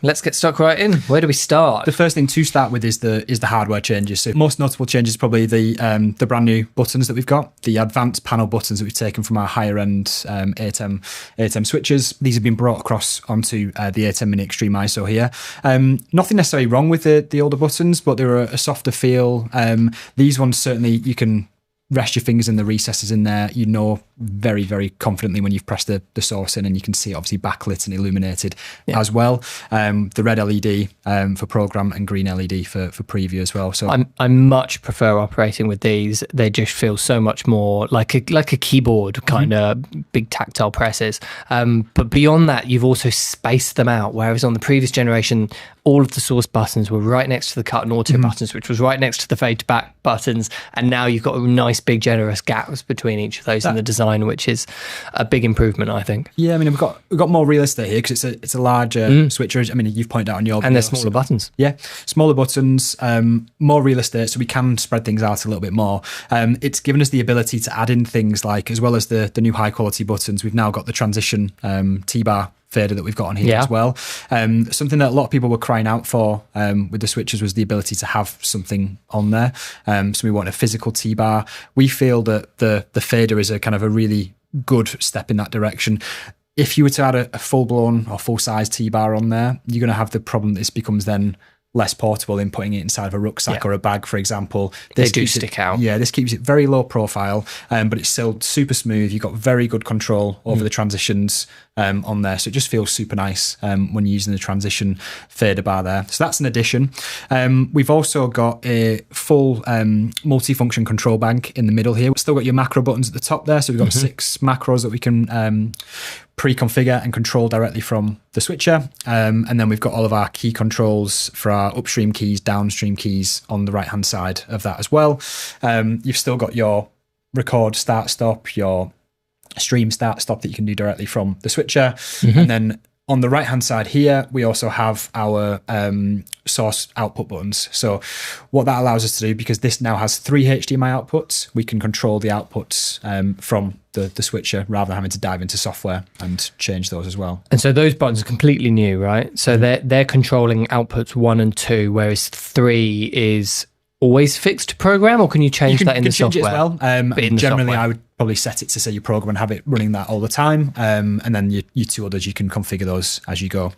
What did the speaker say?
Let's get stuck right in. Where do we start? The first thing to start with is the hardware changes. So most notable changes is probably the brand new buttons that we've got, the advanced panel buttons that we've taken from our higher end ATEM switches. These have been brought across onto the ATEM Mini Extreme ISO here. Nothing necessarily wrong with the older buttons, but they're a softer feel. These ones certainly you can rest your fingers in the recesses in there. You know very, very confidently when you've pressed the source in, and you can see it obviously backlit and illuminated as well. The red LED for program and green LED for preview as well. So I much prefer operating with these. They just feel so much more like a keyboard kind of big tactile presses. But beyond that, you've also spaced them out. Whereas on the previous generation, all of the source buttons were right next to the cut and auto buttons, which was right next to the fade to back buttons. And now you've got a nice big generous gaps between each of those in the design, which is a big improvement, I think. Yeah, I mean, we've got more real estate here because it's a larger switcher. I mean, you've pointed out on your and they're smaller buttons. Yeah, smaller buttons, more real estate, so we can spread things out a little bit more. It's given us the ability to add in things like, as well as the new high quality buttons, we've now got the transition T-bar fader that we've got on here as well. Something that a lot of people were crying out for with the switches was the ability to have something on there. So we want a physical T-bar. We feel that the fader is a kind of a really good step in that direction. If you were to add a full-blown or full-size T-bar on there, you're going to have the problem that this becomes then less portable in putting it inside of a rucksack or a bag, for example. They do stick out. Yeah, this keeps it very low profile, but it's still super smooth. You've got very good control over the transitions on there. So it just feels super nice when you're using the transition fader bar there. So that's an addition. We've also got a full multi-function control bank in the middle here. We've still got your macro buttons at the top there. So we've got 6 macros that we can pre-configure and control directly from the switcher. And then we've got all of our key controls for our upstream keys, downstream keys on the right-hand side of that as well. You've still got your record start stop, your stream start stop that you can do directly from the switcher. And then on the right-hand side here, we also have our source output buttons. So what that allows us to do, because this now has 3 HDMI outputs, we can control the outputs from the switcher rather than having to dive into software and change those as well. And so those buttons are completely new, right? So they're controlling outputs 1 and 2, whereas 3 is always fixed to program, or can you change that in the software? You can change it as well. Generally, I would probably set it to say your program and have it running that all the time. And then your 2 others, you can configure those as you go.